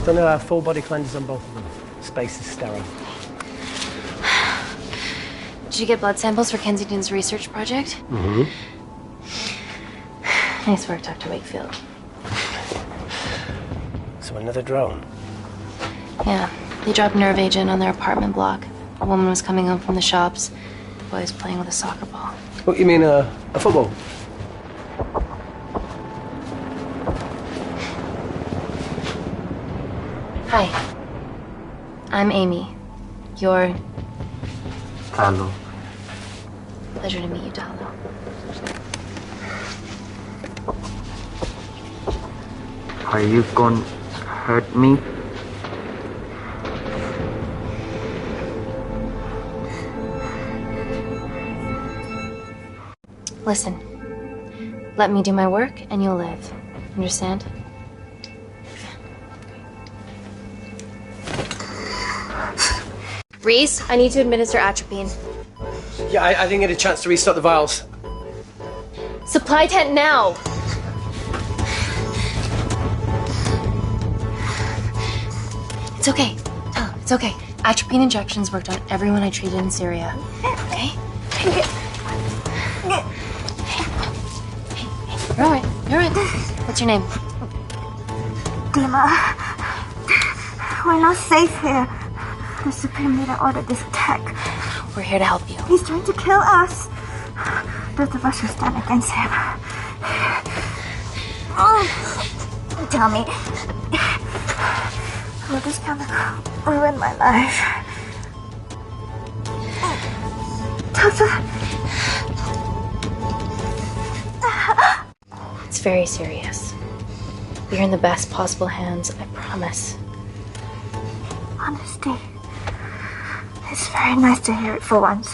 Done a full body cleanse on both of them. Space is sterile. Did you get blood samples for Kensington's research project? Mm-hmm. Nice work, Dr. Wakefield. So another drone? Yeah, they dropped nerve agent on their apartment block. A woman was coming home from the shops. The boy was playing with a soccer ball. What, you mean a football? Hi. I'm Amy. You're... Talo. Pleasure to meet you, Talo. Are you gonna hurt me? Listen. Let me do my work and you'll live. Understand? Reese, I need to administer atropine. Yeah, I didn't get a chance to restock the vials. Supply tent now! It's okay. Tell him, it's okay. Atropine injections worked on everyone I treated in Syria. Okay? Hey, you're alright. You're alright. What's your name? Dima, we're not safe here. The Supreme Leader ordered this attack. We're here to help you. He's trying to kill us. Both of us will stand against him. Oh, tell me, will this chemical ruin my life? Doctor. It's very serious. You're in the best possible hands, I promise. Honesty. It's very nice to hear it for once.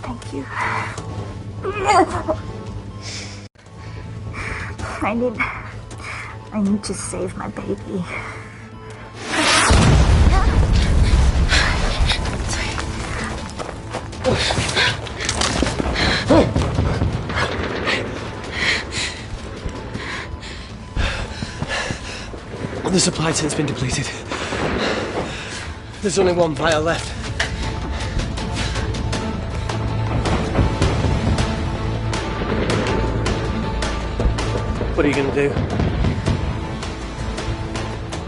Thank you. I need to save my baby. The supply tent's been depleted. There's only one vial left. What are you gonna do?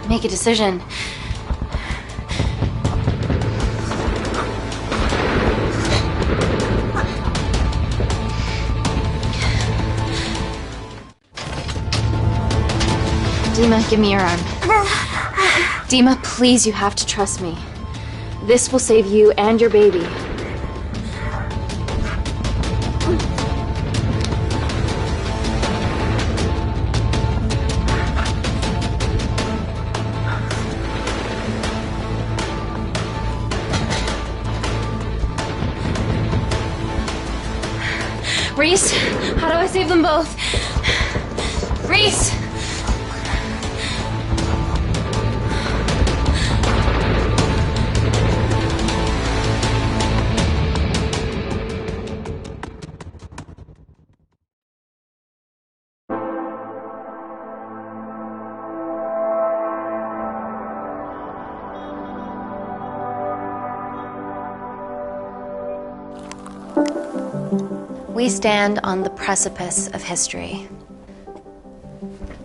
Make a decision. Dima, give me your arm. Dima, please, you have to trust me. This will save you and your baby. Reese, how do I save them both? Reese! We stand on the precipice of history.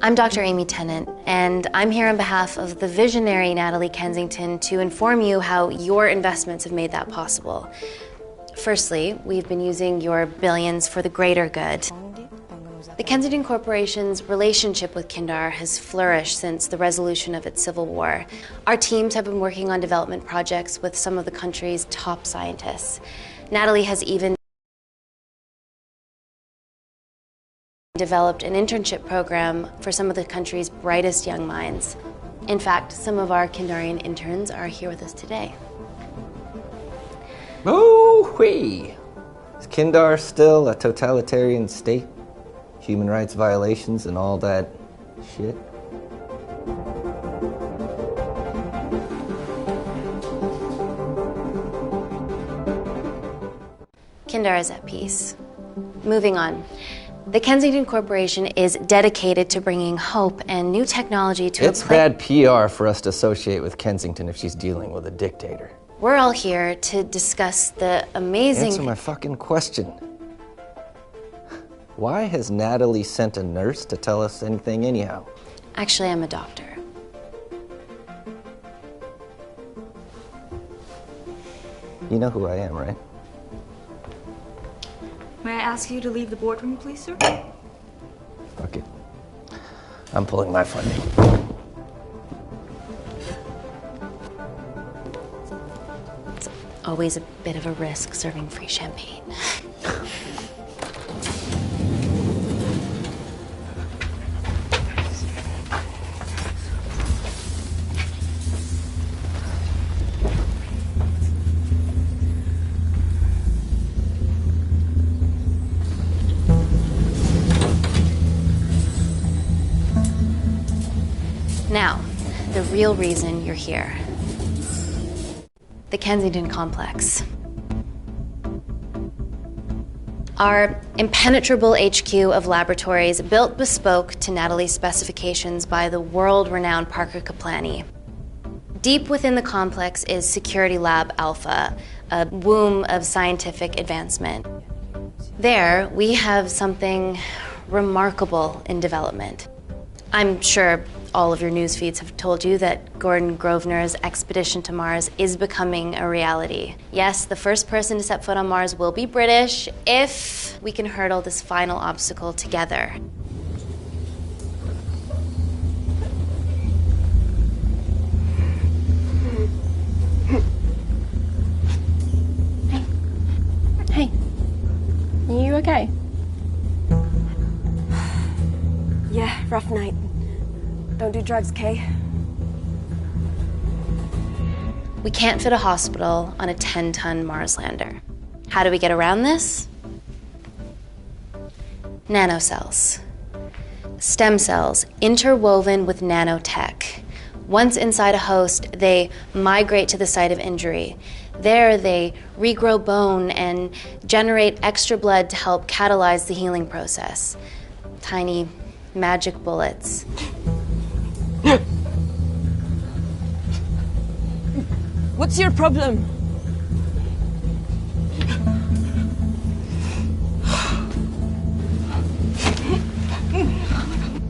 I'm Dr. Amy Tennant, and I'm here on behalf of the visionary Natalie Kensington to inform you how your investments have made that possible. Firstly, we've been using your billions for the greater good. The Kensington Corporation's relationship with Kindar has flourished since the resolution of its civil war. Our teams have been working on development projects with some of the country's top scientists. Natalie has even developed an internship program for some of the country's brightest young minds. In fact, some of our Kindarian interns are here with us today. Oh-wee! Is Kindar still a totalitarian state? Human rights violations and all that shit? Kindar is at peace. Moving on. The Kensington Corporation is dedicated to bringing hope and new technology to It's bad PR for us to associate with Kensington if she's dealing with a dictator. We're all here to discuss the amazing... Answer my fucking question. Why has Natalie sent a nurse to tell us anything anyhow? Actually, I'm a doctor. You know who I am, right? May I ask you to leave the boardroom, please, sir? Fuck it. I'm pulling my funding. It's always a bit of a risk serving free champagne. Now, the real reason you're here. The Kensington Complex. Our impenetrable HQ of laboratories built bespoke to Natalie's specifications by the world-renowned Parker Kaplany. Deep within the complex is Security Lab Alpha, a womb of scientific advancement. There, we have something remarkable in development. I'm sure all of your news feeds have told you that Gordon Grosvenor's expedition to Mars is becoming a reality. Yes, the first person to set foot on Mars will be British if we can hurdle this final obstacle together. Hey. Are you okay? Yeah, rough night. Don't do drugs, Kay. We can't fit a hospital on a 10-ton Mars lander. How do we get around this? Nanocells. Stem cells interwoven with nanotech. Once inside a host, they migrate to the site of injury. There, they regrow bone and generate extra blood to help catalyze the healing process. Tiny magic bullets. What's your problem?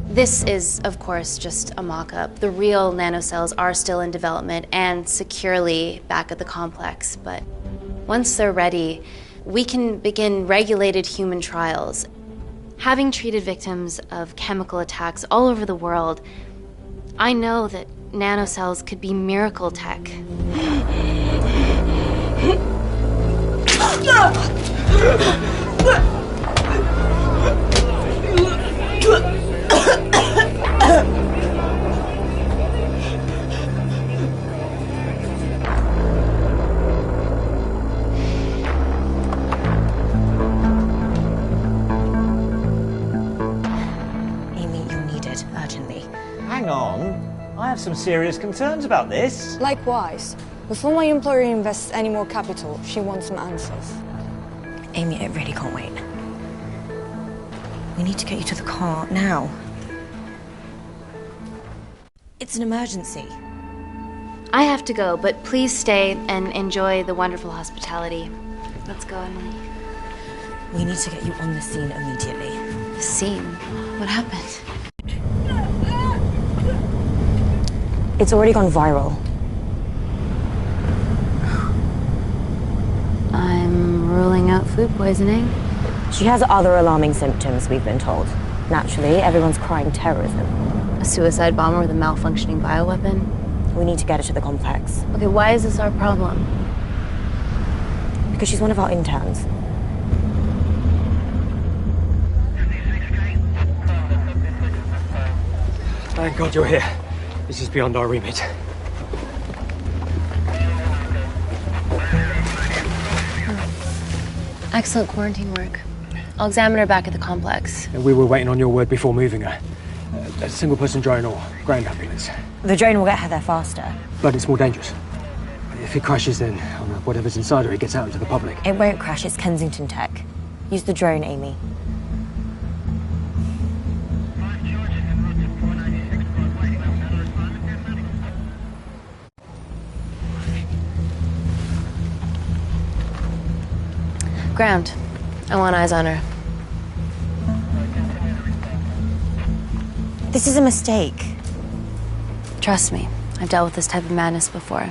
This is, of course, just a mock-up. The real nanocells are still in development and securely back at the complex, but once they're ready, we can begin regulated human trials. Having treated victims of chemical attacks all over the world, I know that nanocells could be miracle tech. Amy, you're needed urgently. Hang on. I have some serious concerns about this. Likewise. Before my employer invests any more capital, she wants some answers. Amy, it really can't wait. We need to get you to the car now. It's an emergency. I have to go, but please stay and enjoy the wonderful hospitality. Let's go, Emily. We need to get you on the scene immediately. The scene? What happened? It's already gone viral. I'm ruling out food poisoning. She has other alarming symptoms, we've been told. Naturally, everyone's crying terrorism. A suicide bomber with a malfunctioning bioweapon? We need to get her to the complex. Okay, why is this our problem? Because she's one of our interns. Thank God you're here. This is beyond our remit. Excellent quarantine work. I'll examine her back at the complex. And we were waiting on your word before moving her. A single-person drone or ground ambulance. The drone will get her there faster. But it's more dangerous. If it crashes, then whatever's inside her, it gets out into the public. It won't crash, it's Kensington tech. Use the drone, Amy. ground. I want eyes on her. This is a mistake. Trust me, I've dealt with this type of madness before.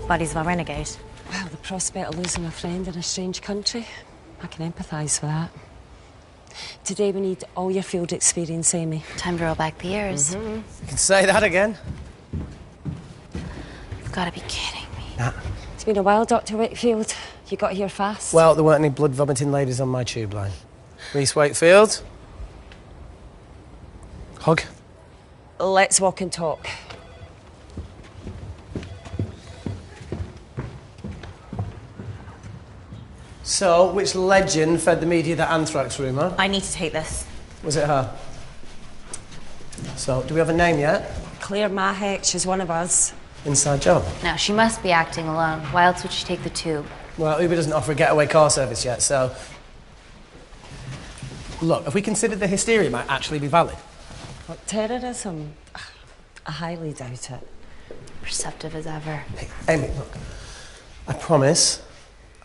Bodies of our renegade. Well, the prospect of losing a friend in a strange country, I can empathise with that. Today we need all your field experience, Amy. Time to roll back the years. You can say that again. You've got to be kidding me. Nah. It's been a while, Dr. Wakefield. You got here fast. Well, there weren't any blood-vomiting ladies on my tube line. Reese Wakefield. Hug. Let's walk and talk. So, which legend fed the media that anthrax rumour? I need to take this. Was it her? So, do we have a name yet? Claire Mahek, she's one of us. Inside job. Now, she must be acting alone. Why else would she take the tube? Well, Uber doesn't offer a getaway car service yet, so... Look, if we consider the hysteria might actually be valid. What, terrorism? I highly doubt it. Perceptive as ever. Hey, Amy, look. I promise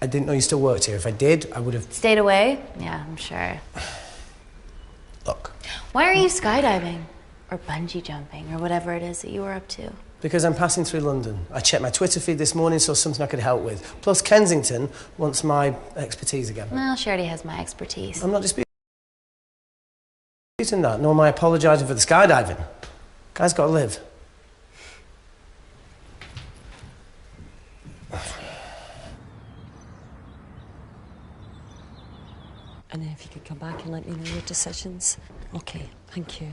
I didn't know you still worked here. If I did, I would have... Stayed away? Yeah, I'm sure. Look. Why are you skydiving? Or bungee jumping, or whatever it is that you were up to? Because I'm passing through London. I checked my Twitter feed this morning, saw something I could help with. Plus, Kensington wants my expertise again. Well, she already has my expertise. I'm not disputing that, nor am I apologising for the skydiving. Guy's got to live. And if you could come back and let me know your decisions. Okay, thank you.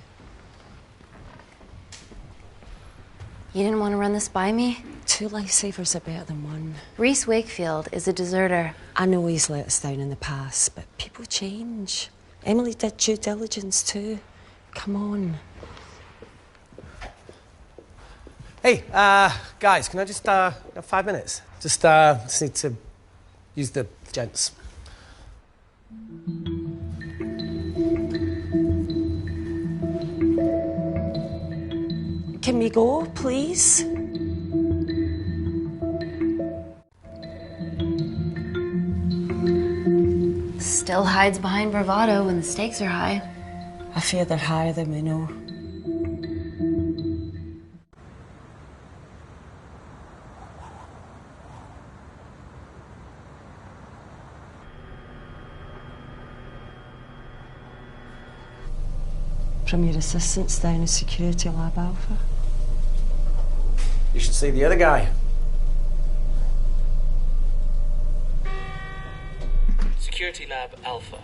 You didn't want to run this by me? 2 lifesavers are better than 1. Reese Wakefield is a deserter. I know he's let us down in the past, but people change. Emily did due diligence too. Come on. Hey, guys, can I just, have 5 minutes? Just need to use the gents. Can we go, please? Still hides behind bravado when the stakes are high. I fear they're higher than we know. From your assistants down at Security Lab Alpha. You should see the other guy. Security Lab Alpha.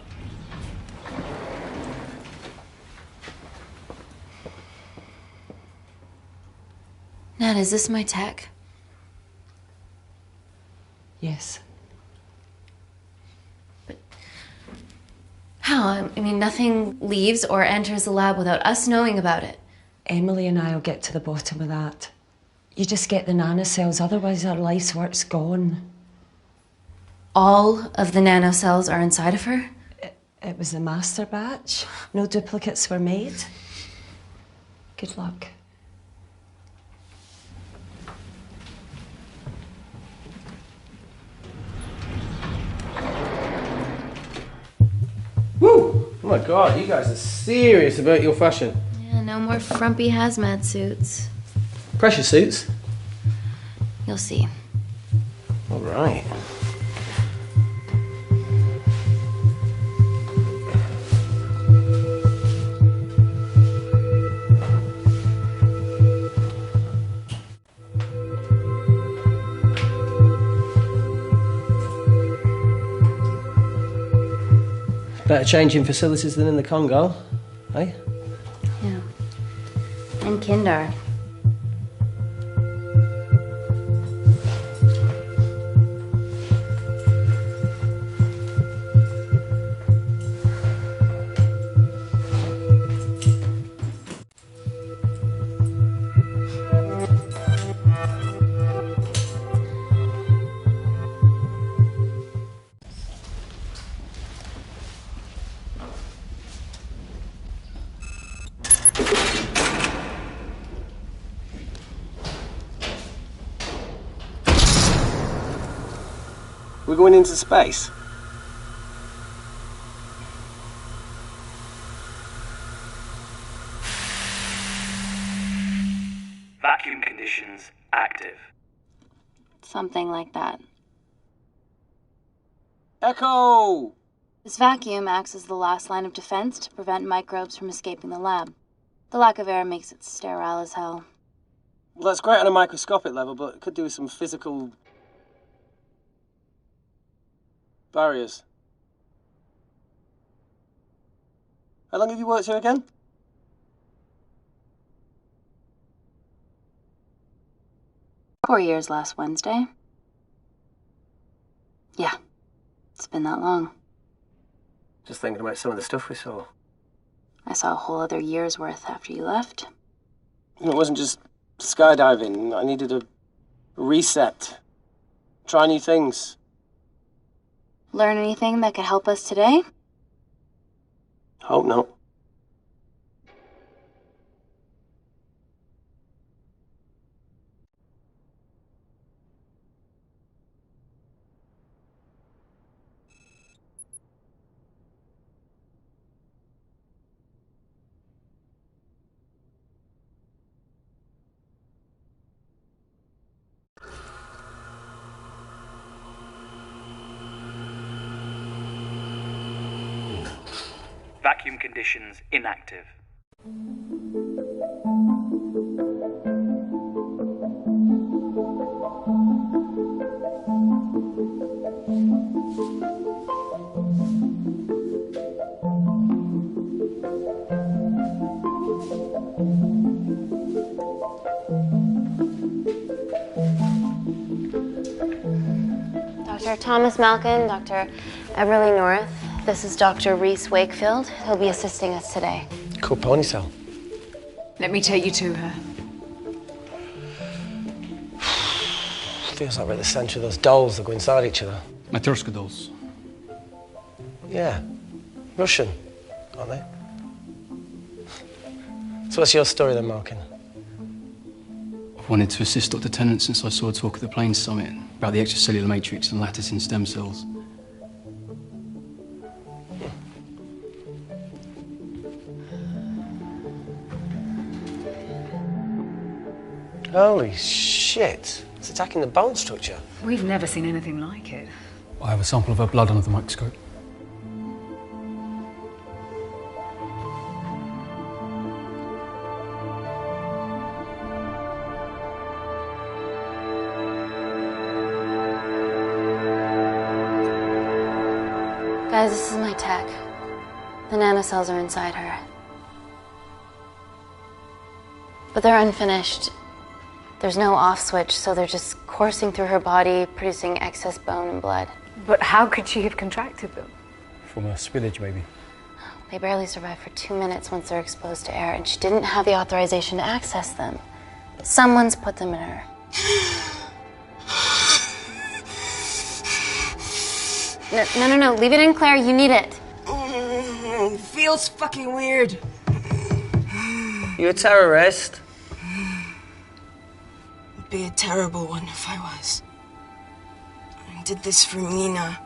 Nat, is this my tech? Yes. How? I mean, nothing leaves or enters the lab without us knowing about it. Emily and I will get to the bottom of that. You just get the nanocells, otherwise our life's work's gone. All of the nanocells are inside of her? It was the master batch. No duplicates were made. Good luck. Woo! Oh my God, you guys are serious about your fashion. Yeah, no more frumpy hazmat suits. Pressure suits? You'll see. All right. Better changing facilities than in the Congo. eh? Yeah. And Kindar. We're going into space. Vacuum conditions active. Something like that. Echo! This vacuum acts as the last line of defense to prevent microbes from escaping the lab. The lack of air makes it sterile as hell. Well, that's great on a microscopic level, but it could do with some physical barriers. How long have you worked here again? Four years last Wednesday. Yeah, it's been that long. Just thinking about some of the stuff we saw. I saw a whole other year's worth after you left. It wasn't just skydiving. I needed a reset. Try new things. Learn anything that could help us today? Hope not. Vacuum conditions inactive. Dr. Thomas Malkin, Dr. Everly North. This is Dr. Reese Wakefield. He'll be assisting us today. Cool ponytail. Let me take you to her. Feels like we're at the centre of those dolls that go inside each other. Matryoshka dolls. Yeah. Russian, aren't they? So what's your story then, Malkin? I've wanted to assist Dr. Tennant since I saw a talk at the Plains Summit about the extracellular matrix and lattice in stem cells. Holy shit. It's attacking the bone structure. We've never seen anything like it. I have a sample of her blood under the microscope. Guys, this is my tech. The nanocells are inside her. But they're unfinished. There's no off switch, so they're just coursing through her body, producing excess bone and blood. But how could she have contracted them? From a spillage, maybe. They barely survive for 2 minutes once they're exposed to air, and she didn't have the authorization to access them. Someone's put them in her. No. Leave it in, Claire. You need it. Feels fucking weird. You a terrorist? Would be a terrible one if I was. I did this for Mina.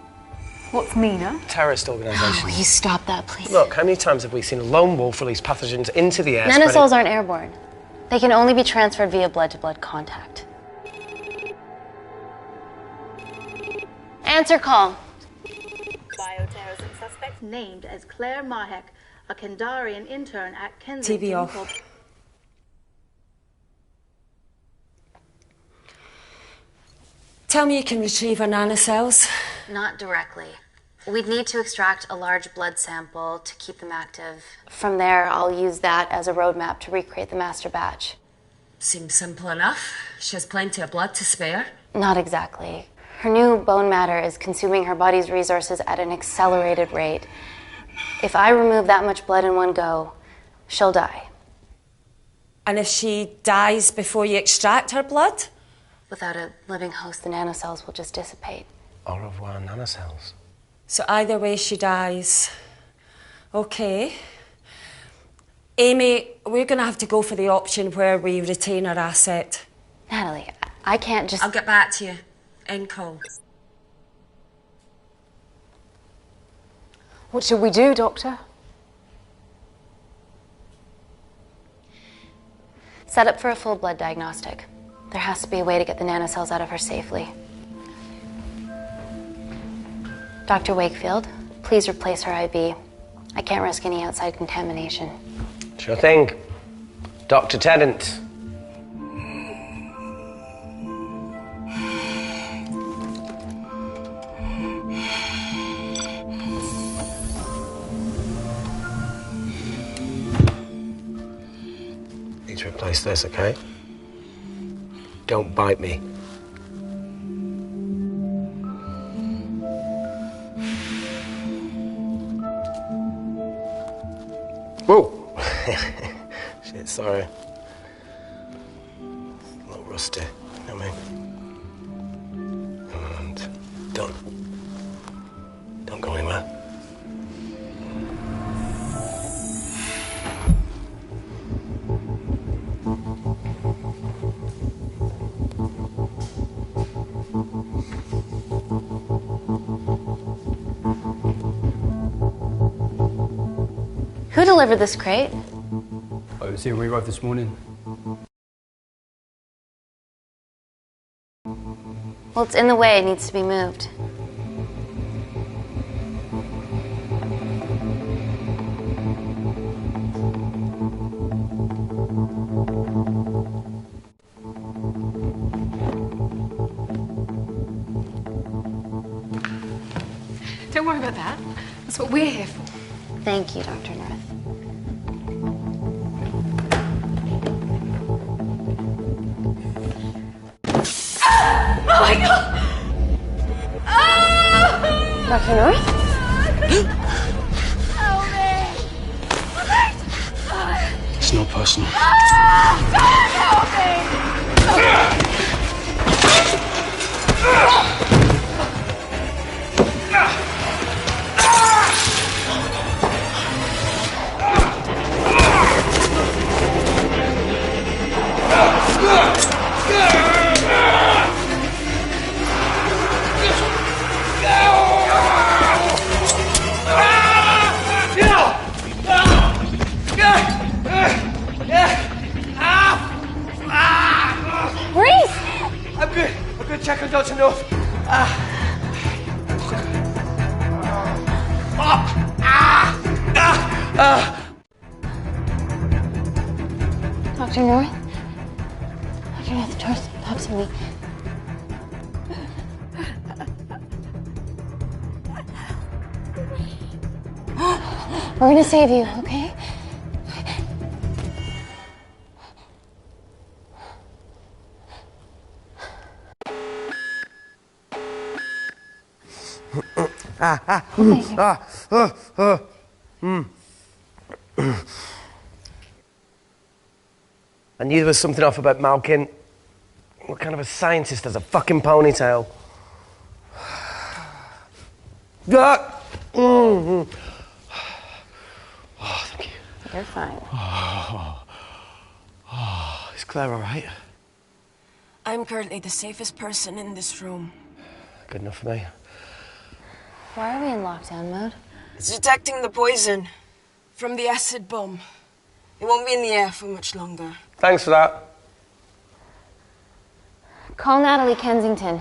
What's Mina? Terrorist organisation. Will you stop that, please? Look, how many times have we seen a lone wolf release pathogens into the air? Nanocells aren't airborne. They can only be transferred via blood-to-blood contact. Answer call. Bioterrorism suspect named as Claire Mahek, a Kandarian intern at Kensington. TV off. Tell me you can retrieve her nanocells. Not directly. We'd need to extract a large blood sample to keep them active. From there, I'll use that as a roadmap to recreate the master batch. Seems simple enough. She has plenty of blood to spare. Not exactly. Her new bone matter is consuming her body's resources at an accelerated rate. If I remove that much blood in one go, she'll die. And if she dies before you extract her blood? Without a living host, the nanocells will just dissipate. Au revoir, nanocells. So either way she dies. Okay. Amy, we're going to have to go for the option where we retain our asset. Natalie, I can't just... I'll get back to you. End call. What should we do, Doctor? Set up for a full blood diagnostic. There has to be a way to get the nanocells out of her safely. Dr. Wakefield, please replace her IV. I can't risk any outside contamination. Sure thing. Dr. Tennant. Need to replace this, okay? Don't bite me. Whoa! Shit, sorry. A little rusty, you know what I mean? And don't go anywhere. Who delivered this crate? I was here when we arrived this morning. Well, it's in the way. It needs to be moved. Don't worry about that. That's what we're here for. Thank you, Dr. North. Oh my God! Dr. North? Help me! It's not personal. Don't help me! I'm good. Check on Dr. North. Dr. North? Dr. North, talk to me. We're gonna save you, okay? I knew there was something off about Malkin. What kind of a scientist has a fucking ponytail? Oh, thank you. You're fine. Is Claire all right? I'm currently the safest person in this room. Good enough for me. Why are we in lockdown mode? It's detecting the poison from the acid bomb. It won't be in the air for much longer. Thanks for that. Call Natalie Kensington.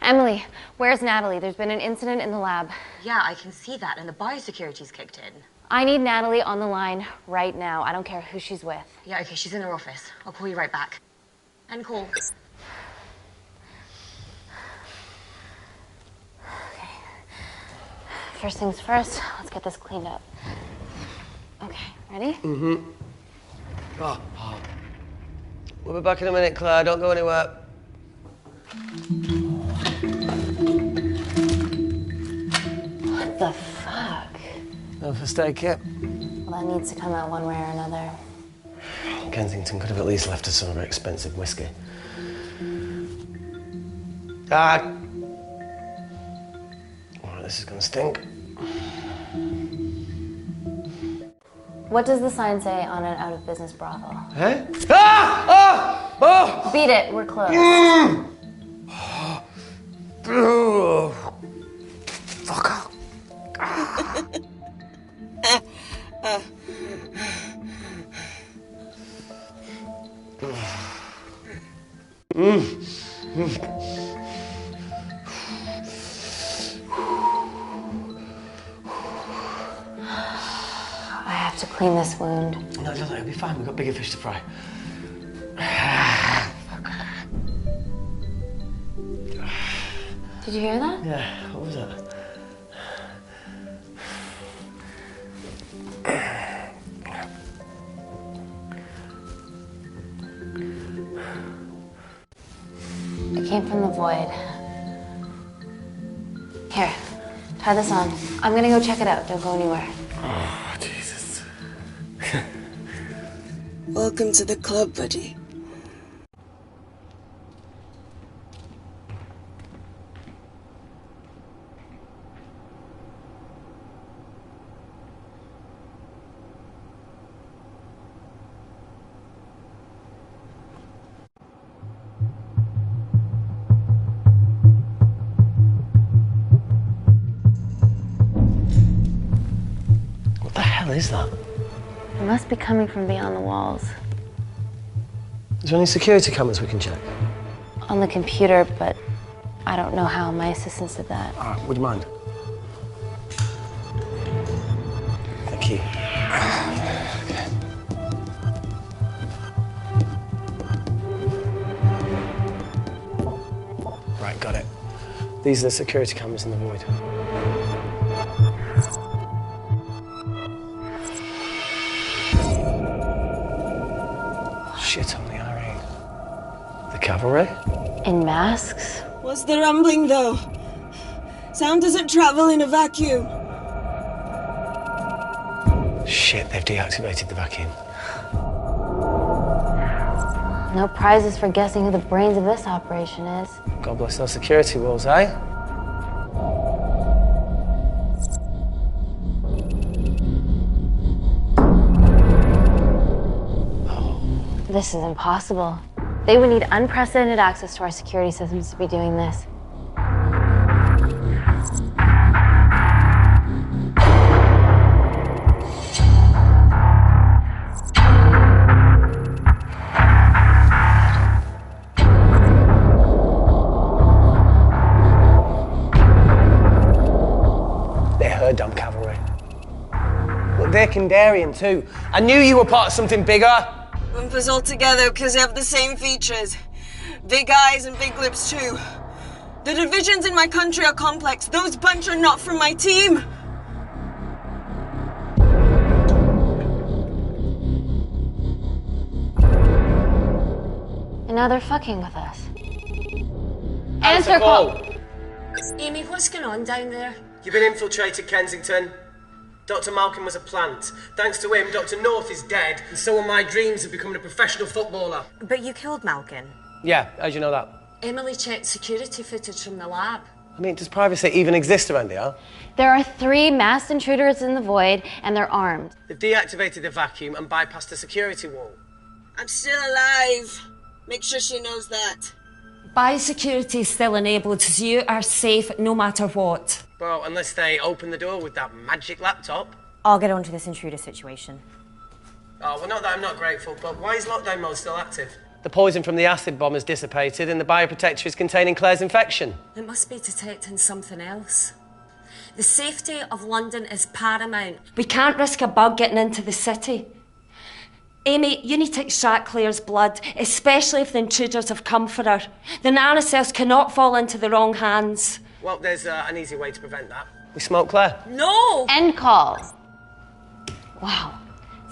Emily, where's Natalie? There's been an incident in the lab. Yeah, I can see that, and the biosecurity's kicked in. I need Natalie on the line right now. I don't care who she's with. Yeah, okay, she's in her office. I'll call you right back. End call. first things first, let's get this cleaned up. Okay, ready? Mm-hmm. Oh. We'll be back in a minute, Claire. Don't go anywhere. What the fuck? No first aid kit. Well, that needs to come out one way or another. Kensington could have at least left us some expensive whiskey. Ah! Oh, this is gonna stink. What does the sign say on an out-of-business brothel? Huh? Ah! Oh! Oh! Beat it, we're closed. Fuck off. I have to clean this wound. No, it'll be fine. We've got bigger fish to fry. Did you hear that? Yeah, what was that? It came from the void. Here, try this on. I'm gonna go check it out. Don't go anywhere. Oh, Jesus. Welcome to the club, buddy. What the hell is that? It must be coming from beyond the walls. Is there any security cameras we can check? On the computer, but I don't know how. My assistants did that. All right, would you mind? Thank you. Right, got it. These are the security cameras in the void. Shit on the Irene. The cavalry? In masks? What's the rumbling, though? Sound doesn't travel in a vacuum. Shit, they've deactivated the vacuum. No prizes for guessing who the brains of this operation is. God bless those security walls, eh? This is impossible. They would need unprecedented access to our security systems to be doing this. They're her dumb cavalry. Look, they're Kandarian too. I knew you were part of something bigger. Lump us all together because they have the same features. Big eyes and big lips too. The divisions in my country are complex. Those bunch are not from my team. And now they're fucking with us. Answer call. Amy, what's going on down there? You've been infiltrated, Kensington. Dr. Malcolm was a plant. Thanks to him, Dr. North is dead, and so are my dreams of becoming a professional footballer. But you killed Malkin. Yeah, how'd you know that? Emily checked security footage from the lab. I mean, does privacy even exist around here? There are 3 masked intruders in the void, and they're armed. They've deactivated the vacuum and bypassed the security wall. I'm still alive. Make sure she knows that. Biosecurity is still enabled, so you are safe no matter what. Well, unless they open the door with that magic laptop. I'll get onto this intruder situation. Oh, well, not that I'm not grateful, but why is lockdown mode still active? The poison from the acid bomb has dissipated and the bioprotector is containing Claire's infection. It must be detecting something else. The safety of London is paramount. We can't risk a bug getting into the city. Amy, you need to extract Claire's blood, especially if the intruders have come for her. The nanocells cannot fall into the wrong hands. Well, there's an easy way to prevent that. We smoke Claire? No! End call. Wow.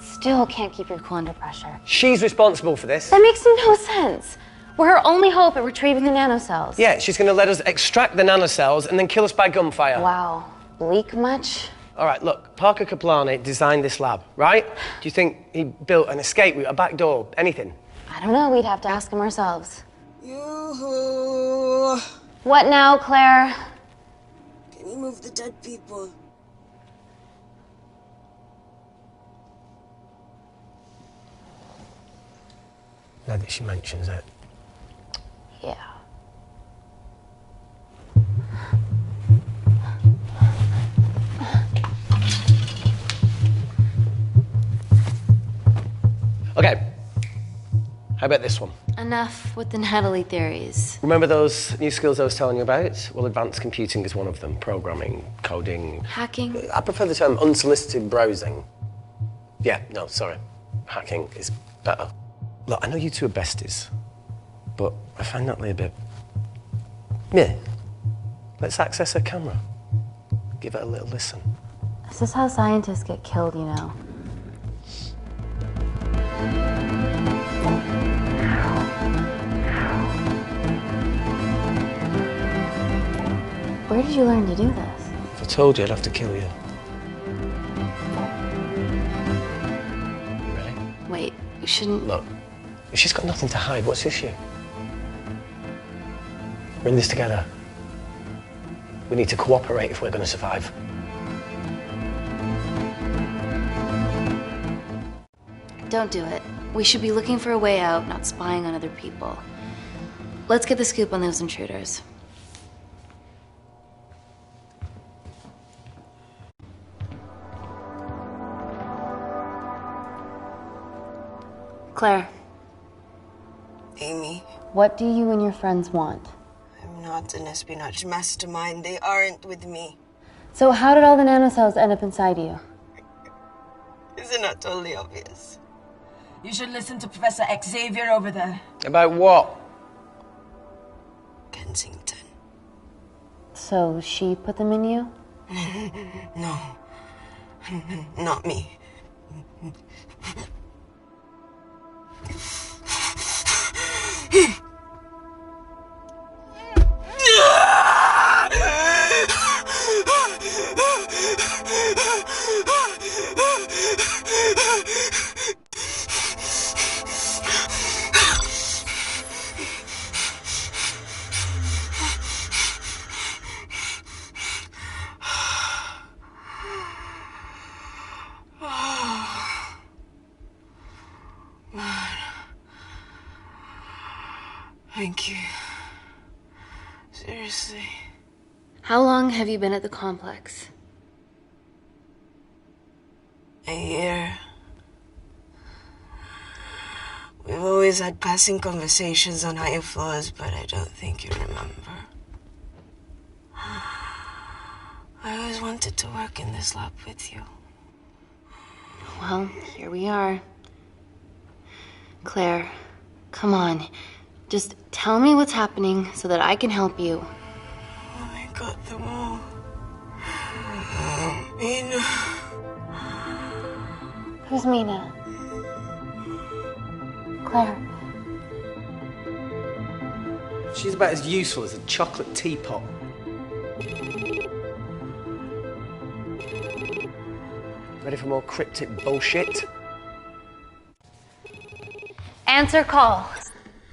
Still can't keep your cool under pressure. She's responsible for this. That makes no sense. We're her only hope at retrieving the nanocells. Yeah, she's going to let us extract the nanocells and then kill us by gunfire. Wow. Bleak much? All right, look, Parker Kaplani designed this lab, right? Do you think he built an escape route, a back door, anything? I don't know. We'd have to ask him ourselves. Yoo-hoo. What now, Claire? Can you move the dead people? Now that she mentions it. Yeah. Okay. How about this one? Enough with the Natalie theories. Remember those new skills I was telling you about? Well, advanced computing is one of them. Programming, coding. Hacking? I prefer the term unsolicited browsing. Yeah, no, sorry. Hacking is better. Look, I know you two are besties, but I find Natalie a bit... Yeah. Let's access her camera. Give it a little listen. This is how scientists get killed, you know. Where did you learn to do this? If I told you, I'd have to kill you. You ready? Wait, you shouldn't... Look, if she's got nothing to hide, what's the issue? We're in this together. We need to cooperate if we're going to survive. Don't do it. We should be looking for a way out, not spying on other people. Let's get the scoop on those intruders. Claire. Amy. What do you and your friends want? I'm not an espionage mastermind. They aren't with me. So how did all the nanocells end up inside you? Isn't that totally obvious? You should listen to Professor Xavier over there. About what? Kensington. So she put them in you? No. Not me. Thank you. Seriously. How long have you been at the complex? A year. We've always had passing conversations on higher floors, but I don't think you remember. I always wanted to work in this lab with you. Well, here we are. Claire, come on. Just tell me what's happening so that I can help you. I got them all. Mina. Who's Mina? Claire. She's about as useful as a chocolate teapot. Ready for more cryptic bullshit? Answer call.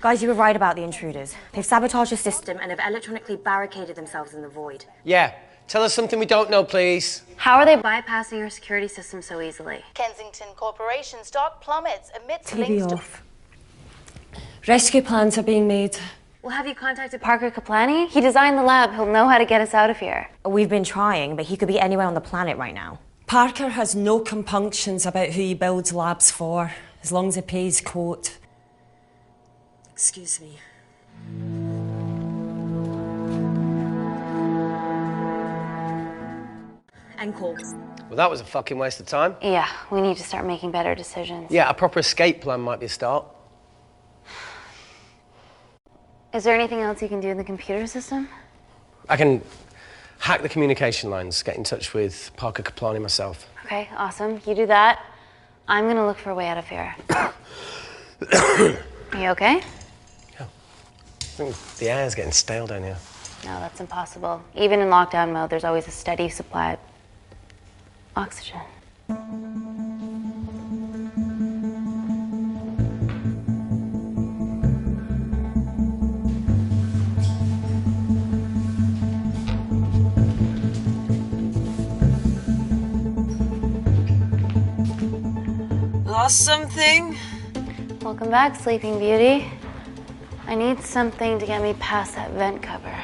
Guys, you were right about the intruders. They've sabotaged the system And have electronically barricaded themselves in the void. Yeah. Tell us something we don't know, please. How are they bypassing your security system so easily? Kensington Corporation stock plummets amidst TV links off. Rescue plans are being made. Well, have you contacted Parker Kaplani? He designed the lab. He'll know how to get us out of here. We've been trying, but he could be anywhere on the planet right now. Parker has no compunctions about who he builds labs for, as long as he pays quote. Excuse me. And call. Well, that was a fucking waste of time. Yeah, we need to start making better decisions. Yeah, a proper escape plan might be a start. Is there anything else you can do in the computer system? I can hack the communication lines, get in touch with Parker Kaplani myself. Okay, awesome. You do that. I'm gonna look for a way out of here. Are you okay? I think the air's getting stale down here. No, that's impossible. Even in lockdown mode, there's always a steady supply of oxygen. Lost something? Welcome back, Sleeping Beauty. I need something to get me past that vent cover.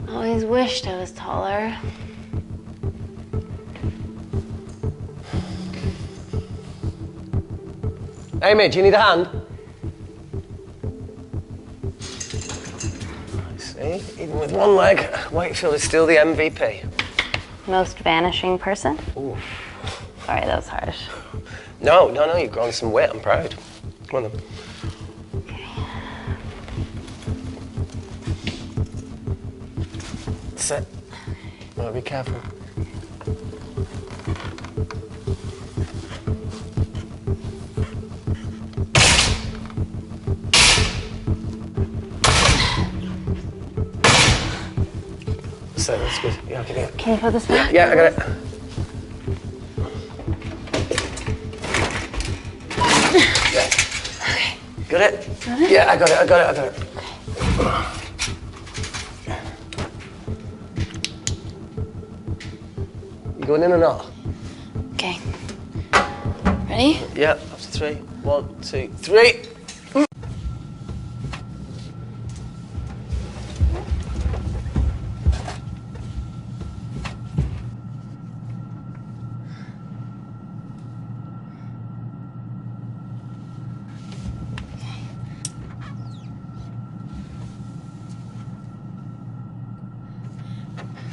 Always wished I was taller. Amy, do you need a hand? See, even with one leg, Wakefield is still the MVP. Most vanishing person? Ooh. Sorry, that was harsh. No, you've grown some weight, I'm proud. Come on then. Sit. Oh, be careful. So that's good. Yeah, okay, yeah. Can you put this back? Yeah, I got it. Okay. Got it? Got it? Yeah, I got it. You going in or not? Okay. Ready? Yeah, after 3. 1, 2, 3.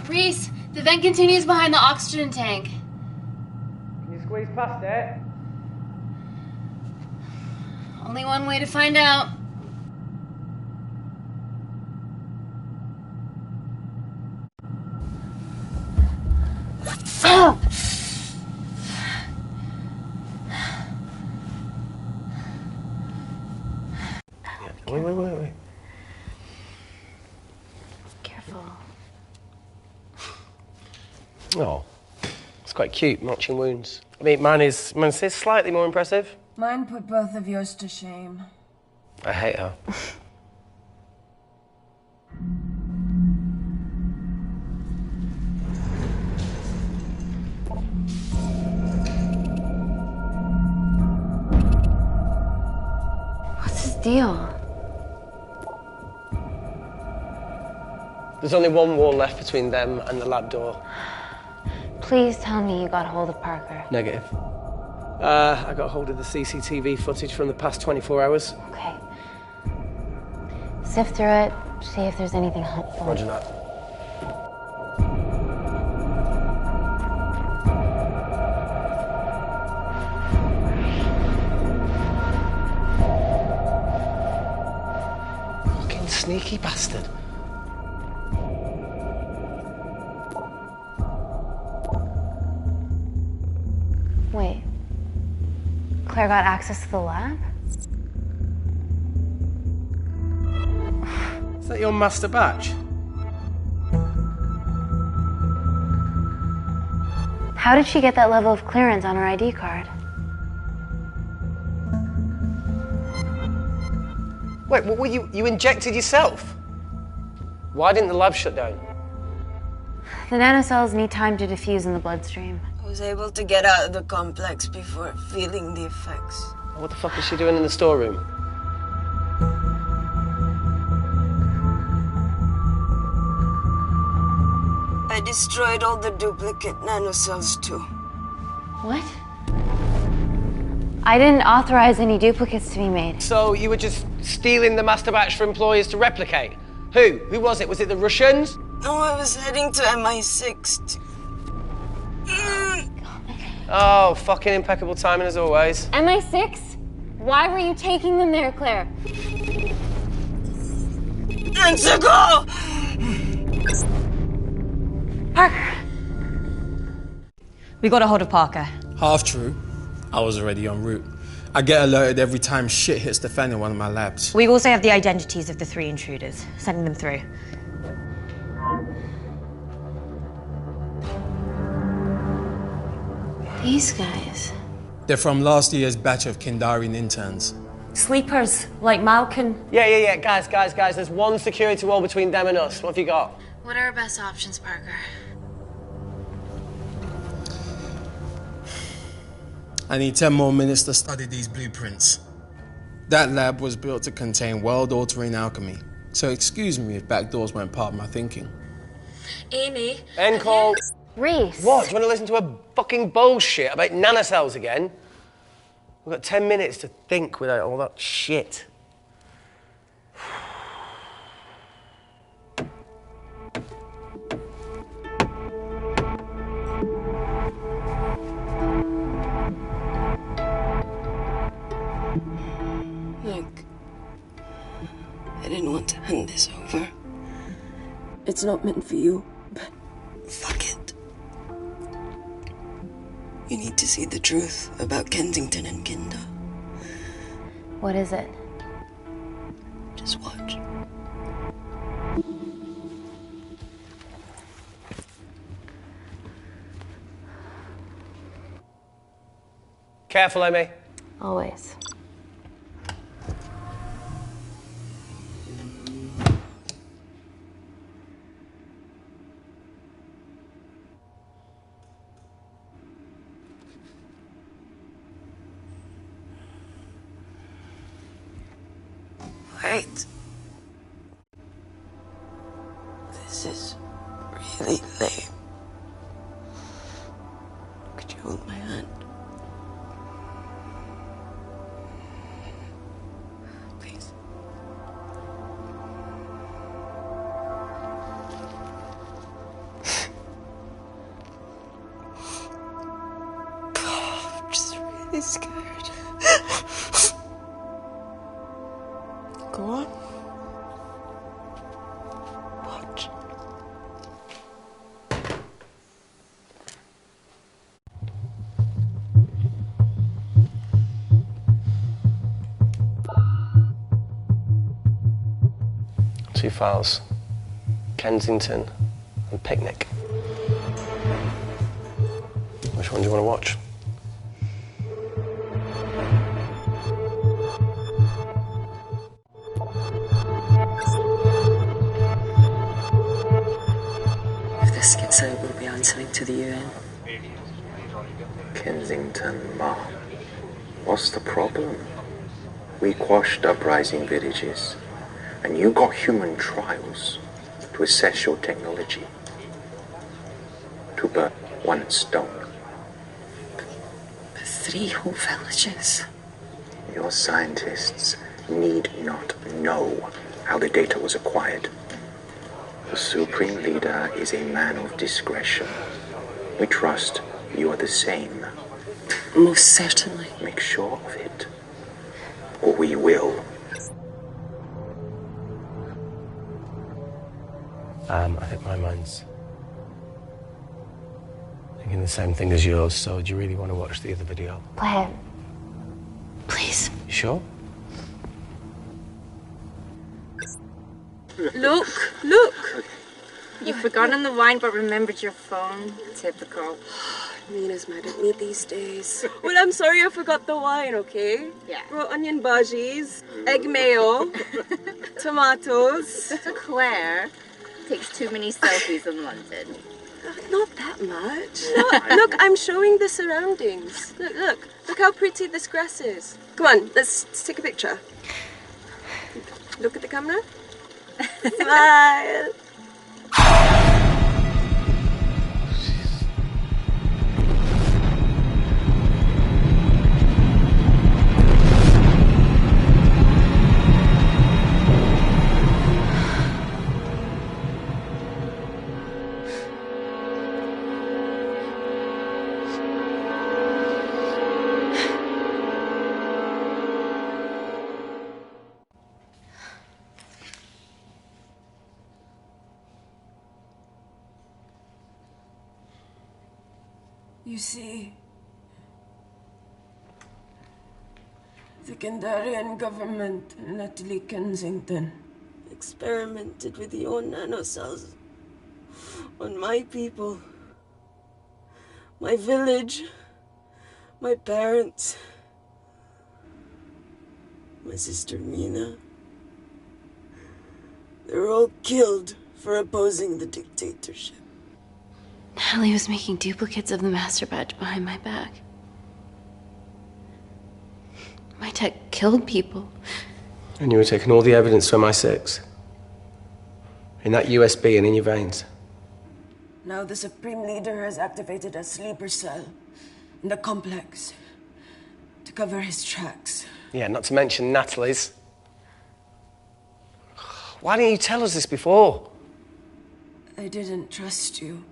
Reese, the vent continues behind the oxygen tank. Can you squeeze past it? Only one way to find out. Oh! Wait. Careful. Oh, it's quite cute, matching wounds. I mean, mine is slightly more impressive. Mine put both of yours to shame. I hate her. What's his deal? There's only one wall left between them and the lab door. Please tell me you got hold of Parker. Negative. I got hold of the CCTV footage from the past 24 hours. Okay. Sift through it, see if there's anything helpful. Roger that. Fucking sneaky bastard. Wait. Claire got access to the lab? Is that your master batch? How did she get that level of clearance on her ID card? Wait, what were you injected yourself? Why didn't the lab shut down? The nanocells need time to diffuse in the bloodstream. I was able to get out of the complex before feeling the effects. What the fuck is she doing in the storeroom? I destroyed all the duplicate nanocells too. What? I didn't authorize any duplicates to be made. So you were just stealing the master batch for employers to replicate? Who? Who was it? Was it the Russians? No, I was heading to MI6. Oh, fucking impeccable timing as always. MI6? Why were you taking them there, Claire? And to go! Parker! We got a hold of Parker. Half true. I was already en route. I get alerted every time shit hits the fan in one of my labs. We also have the identities of the 3 intruders. Sending them through. These guys. They're from last year's batch of Kindarian interns. Sleepers, like Malkin. Yeah. Guys. There's one security wall between them and us. What have you got? What are our best options, Parker? I need 10 more minutes to study these blueprints. That lab was built to contain world-altering alchemy. So excuse me if backdoors weren't part of my thinking. Amy. End call. Reese. What? Do you want to listen to a fucking bullshit about nanocells again? We've got 10 minutes to think without all that shit. Look, I didn't want to hand this over. It's not meant for you, but fuck it. You need to see the truth about Kensington and Kinder. What is it? Just watch. Careful, Amy. Always. Wait. This is really lame. Could you hold my hand? Please. I'm just really scared. Go on. Watch. Two files. Kensington and Picnic. Which one do you want to watch? This gets out, we'll be answering to the UN. Kensington, Ma. What's the problem? We quashed uprising villages, and you got human trials to assess your technology. To burn one stone. 3 whole villages. Your scientists need not know how the data was acquired. The Supreme Leader is a man of discretion. We trust you are the same. Most certainly. Make sure of it, or we will. I think my mind's thinking the same thing as yours, so do you really want to watch the other video? Plan. Please. You sure? Look! You've forgotten the wine but remembered your phone. Typical. Nina's mad at me these days. Well, I'm sorry I forgot the wine, okay? Yeah. Raw onion bhajis, egg mayo, tomatoes. Claire takes too many selfies in London. Not that much. Look, I'm showing the surroundings. Look how pretty this grass is. Come on, let's take a picture. Look at the camera. Smile. You see, the Kandarian government and Natalie Kensington experimented with your nanocells on my people, my village, my parents, my sister Mina. They were all killed for opposing the dictatorship. Natalie was making duplicates of the master badge behind my back. My tech killed people. And you were taking all the evidence from MI6? In that USB and in your veins? Now the Supreme Leader has activated a sleeper cell in the complex to cover his tracks. Yeah, not to mention Natalie's. Why didn't you tell us this before? I didn't trust you.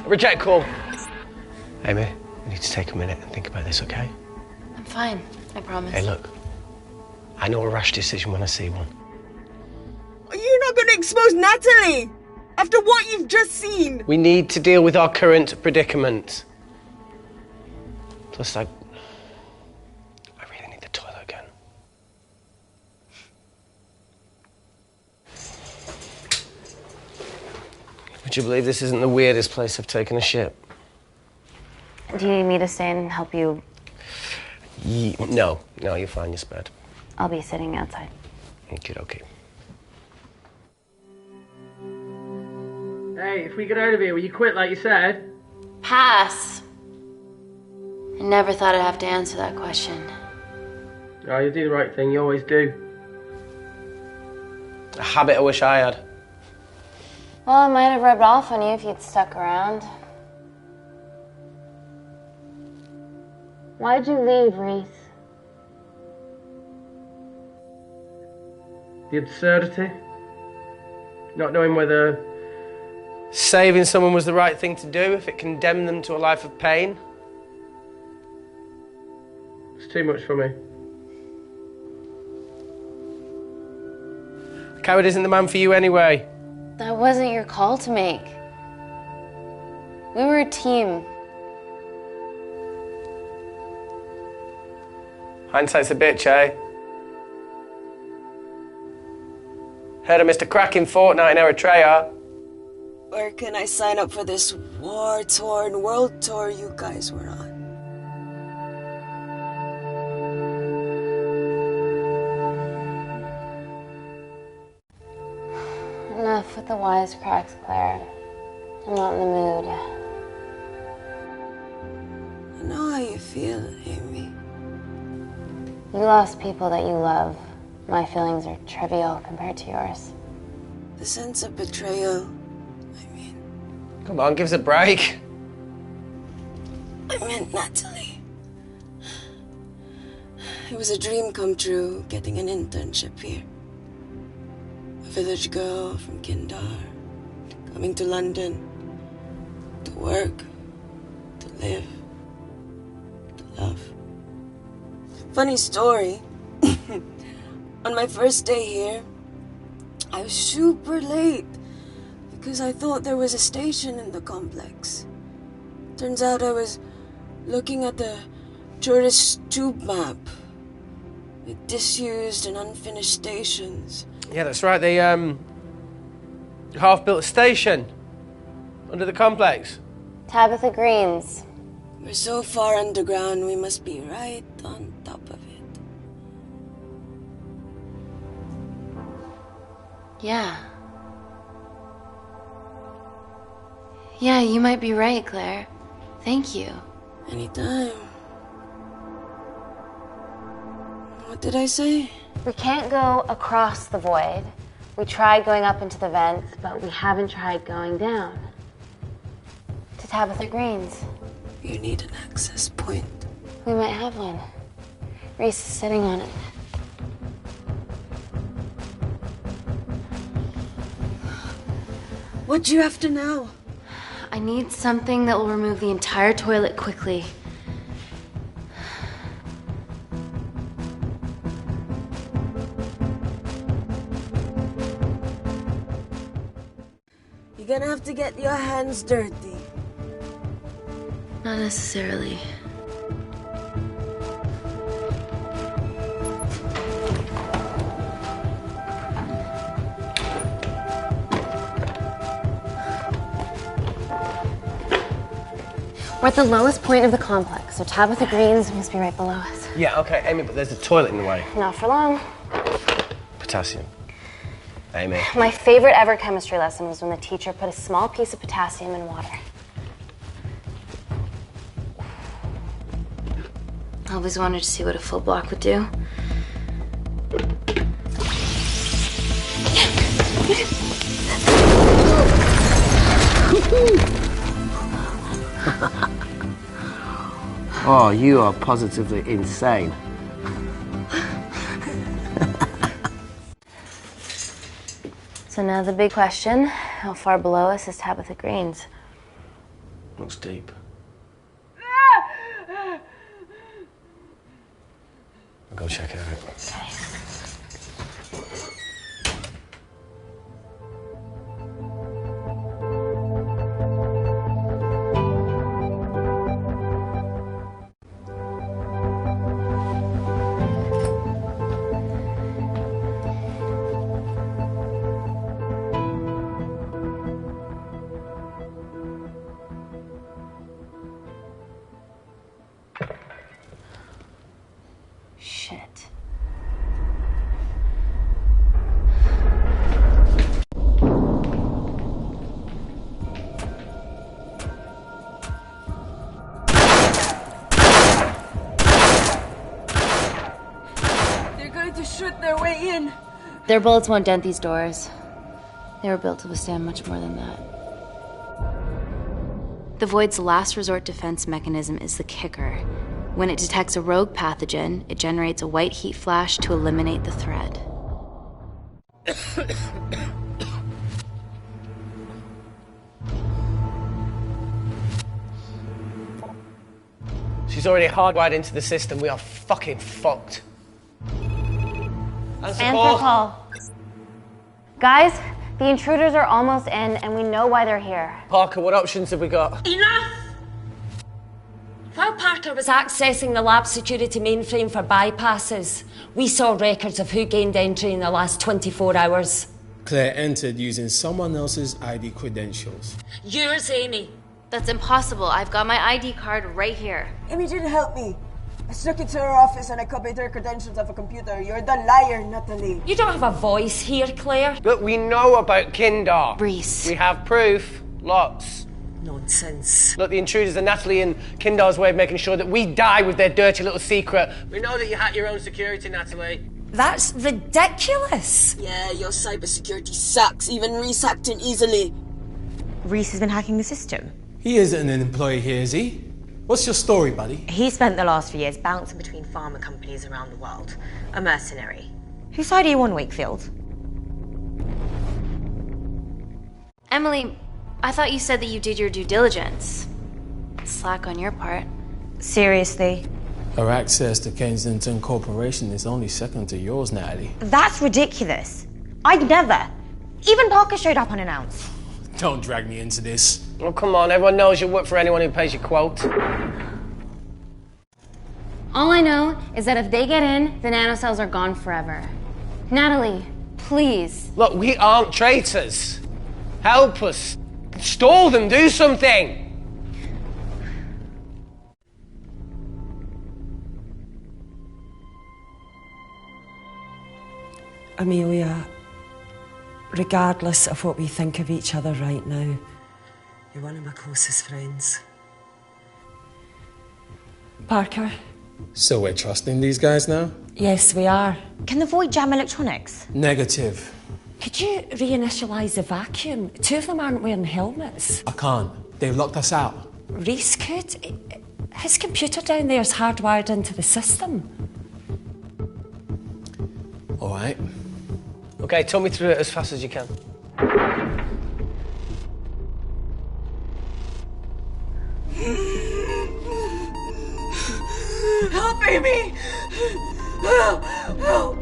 Reject call. Amy, we need to take a minute and think about this, okay? I'm fine, I promise. Hey, look. I know a rash decision when I see one. You're not going to expose Natalie after what you've just seen. We need to deal with our current predicament. Plus, I really need the toilet again. Would you believe this isn't the weirdest place I've taken a shit? Do you need me to stay and help you? No, you're fine, you're spared. I'll be sitting outside. Okay. Hey, if we get out of here, will you quit like you said? Pass. I never thought I'd have to answer that question. Oh, you do the right thing, you always do. A habit I wish I had. Well, it might have rubbed off on you if you'd stuck around. Why'd you leave, Reese? The absurdity. Not knowing whether saving someone was the right thing to do if it condemned them to a life of pain. It's too much for me. A coward isn't the man for you anyway. That wasn't your call to make. We were a team. Hindsight's a bitch, eh? Heard of Mr. Cracking Fortnite in Eritrea? Where can I sign up for this war-torn world tour you guys were on? Enough with the wisecracks, Claire. I'm not in the mood. I know how you feel, Amy. You lost people that you love. My feelings are trivial compared to yours. The sense of betrayal. Come on, give us a break. I meant Natalie. It was a dream come true, getting an internship here. A village girl from Kindar, coming to London, to work, to live, to love. Funny story. On my first day here, I was super late because I thought there was a station in the complex. Turns out I was looking at the tourist tube map with disused and unfinished stations. Yeah, that's right. They half-built a station under the complex. Tabitha Greens. We're so far underground, we must be right on top of it. Yeah. Yeah, you might be right, Claire. Thank you. Anytime. What did I say? We can't go across the void. We tried going up into the vents, but we haven't tried going down. To Tabitha Greens. You need an access point. We might have one. Reese is sitting on it. What do you have to know? I need something that will remove the entire toilet quickly. love to get your hands dirty? Not necessarily. We're at the lowest point of the complex, so Tabitha Green's must be right below us. Yeah, okay, Amy, but there's a toilet in the way. Not for long. Potassium. Amy. My favorite ever chemistry lesson was when the teacher put a small piece of potassium in water. I always wanted to see what a full block would do. Oh, you are positively insane. So now the big question, how far below us is Tabitha Green's? Looks deep. I'll go check it out. Okay. Shit. They're going to shoot their way in. Their bullets won't dent these doors. They were built to withstand much more than that. The Void's last resort defense mechanism is the kicker. When it detects a rogue pathogen, it generates a white heat flash to eliminate the threat. She's already hardwired into the system. We are fucking fucked. Answer call. Guys, the intruders are almost in, and we know why they're here. Parker, what options have we got? Enough! While Parker was accessing the lab security mainframe for bypasses, we saw records of who gained entry in the last 24 hours. Claire entered using someone else's ID credentials. Yours, Amy. That's impossible. I've got my ID card right here. Amy didn't help me. I snuck into her office and I copied her credentials off a computer. You're the liar, Natalie. You don't have a voice here, Claire. Look, we know about Kindar. Reese. We have proof. Lots. Nonsense. Look, the intruders are Natalie and Kindar's way of making sure that we die with their dirty little secret. We know that you hacked your own security, Natalie. That's ridiculous. Yeah, your cybersecurity sucks. Even Reese hacked in easily. Reese has been hacking the system. He isn't an employee here, is he? What's your story, buddy? He spent the last few years bouncing between pharma companies around the world. A mercenary. Whose side are you on, Wakefield? Emily, I thought you said that you did your due diligence. Slack on your part. Seriously? Her access to Kensington Corporation is only second to yours, Natalie. That's ridiculous. I'd never. Even Parker showed up unannounced. Don't drag me into this. Oh, come on. Everyone knows you work for anyone who pays your quote. All I know is that if they get in, the nanocells are gone forever. Natalie, please. Look, we aren't traitors. Help us. Stall them. Do something. Amelia, regardless of what we think of each other right now, you're one of my closest friends. Parker? So we're trusting these guys now? Yes, we are. Can the Void jam electronics? Negative. Could you reinitialize the vacuum? Two of them aren't wearing helmets. I can't. They've locked us out. Reese could. His computer down there's hardwired into the system. All right. Okay, talk me through it as fast as you can. Help, Amy! Help! Help!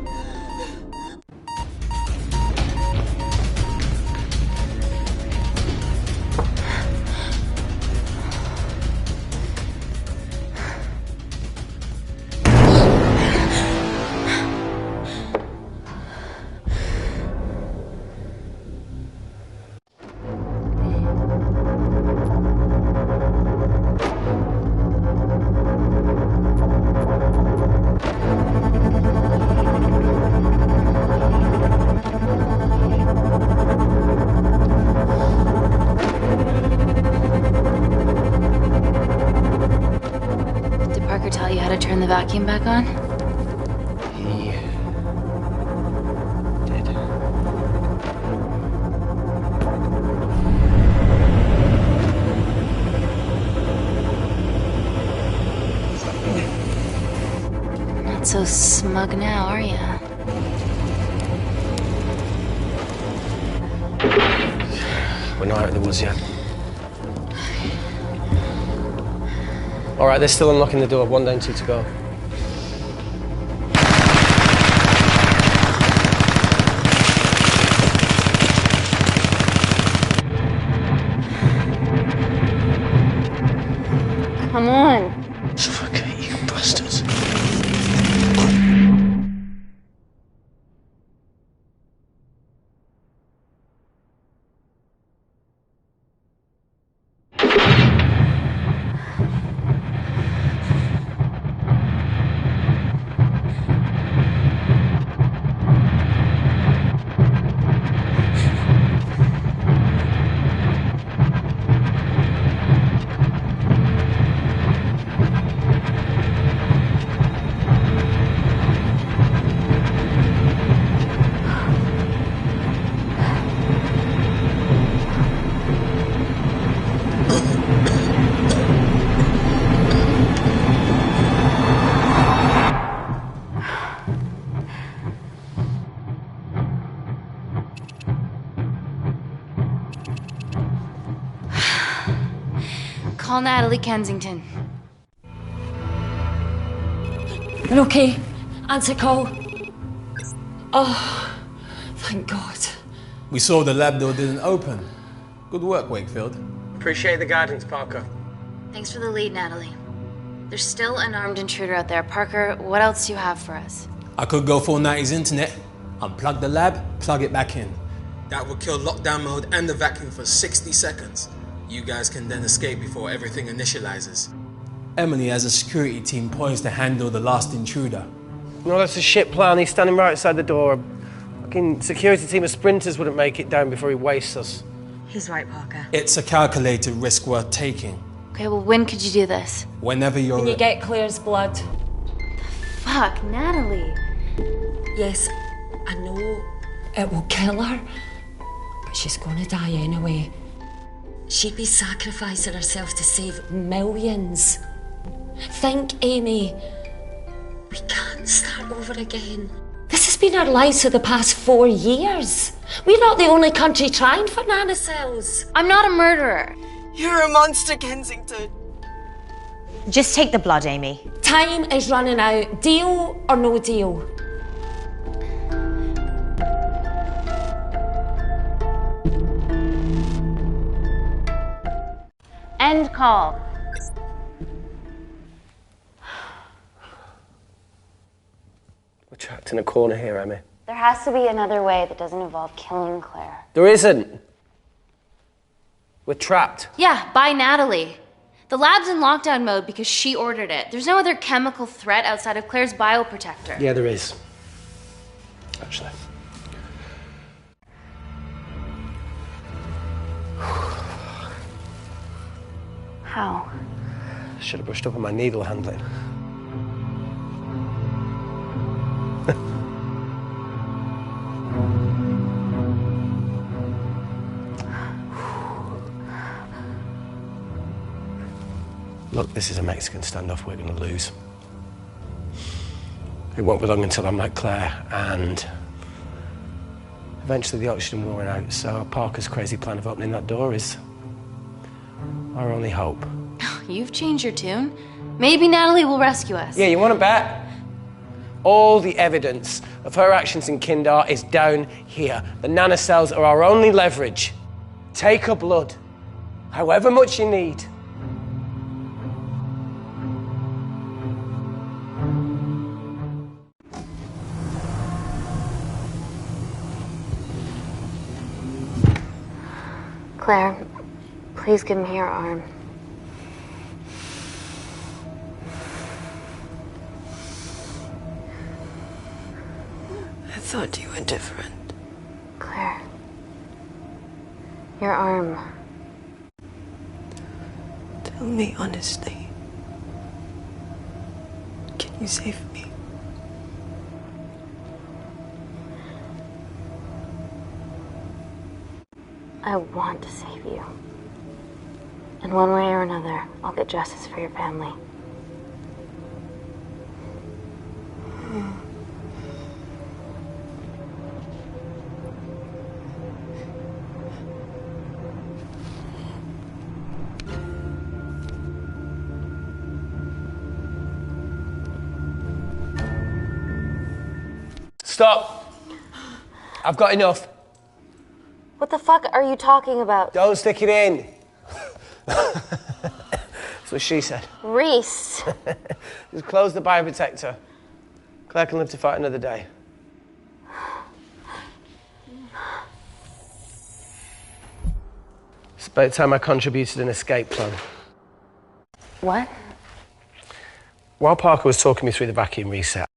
vacuum back on? He did. Not so smug now, are you? We're not out of the woods yet. All right, they're still unlocking the door. 1 down, 2 to go. Come on. Suffocate, you bastards. Call Natalie Kensington. You're okay? Answer call. Oh, thank God. We saw the lab door didn't open. Good work, Wakefield. Appreciate the guidance, Parker. Thanks for the lead, Natalie. There's still an armed intruder out there. Parker, what else do you have for us? I could go full 90s internet, unplug the lab, plug it back in. That would kill lockdown mode and the vacuum for 60 seconds. You guys can then escape before everything initializes. Emily has a security team poised to handle the last intruder. No, that's a shit plan. He's standing right outside the door. A fucking security team of sprinters wouldn't make it down before he wastes us. He's right, Parker. It's a calculated risk worth taking. Okay, well, when could you do this? Whenever you're... When you get Claire's blood. Fuck, Natalie. Yes, I know it will kill her, but she's gonna die anyway. She'd be sacrificing herself to save millions. Think, Amy. We can't start over again. This has been our lives for the past 4 years. We're not the only country trying for nanocells. I'm not a murderer. You're a monster, Kensington. Just take the blood, Amy. Time is running out. Deal or no deal? End call. We're trapped in a corner here, Emmy. There has to be another way that doesn't involve killing Claire. There isn't. We're trapped. Yeah, by Natalie. The lab's in lockdown mode because she ordered it. There's no other chemical threat outside of Claire's bioprotector. Yeah, there is. Actually. How? Should have brushed up on my needle handling. Look, this is a Mexican standoff we're going to lose. It won't be long until I'm like Claire, and eventually the oxygen will run out, so Parker's crazy plan of opening that door is our only hope. You've changed your tune. Maybe Natalie will rescue us. Yeah, you want to bet? All the evidence of her actions in Kindar is down here. The nanocells are our only leverage. Take her blood, however much you need. Claire, please give me your arm. I thought you were different. Claire. Your arm. Tell me honestly. Can You saved me. I want to save you. In one way or another, I'll get justice for your family. Stop! I've got enough. What the fuck are you talking about? Don't stick it in. That's what she said. Reese. Just close the bioprotector. Claire can live to fight another day. It's about time I contributed an escape plan. What? While Parker was talking me through the vacuum reset,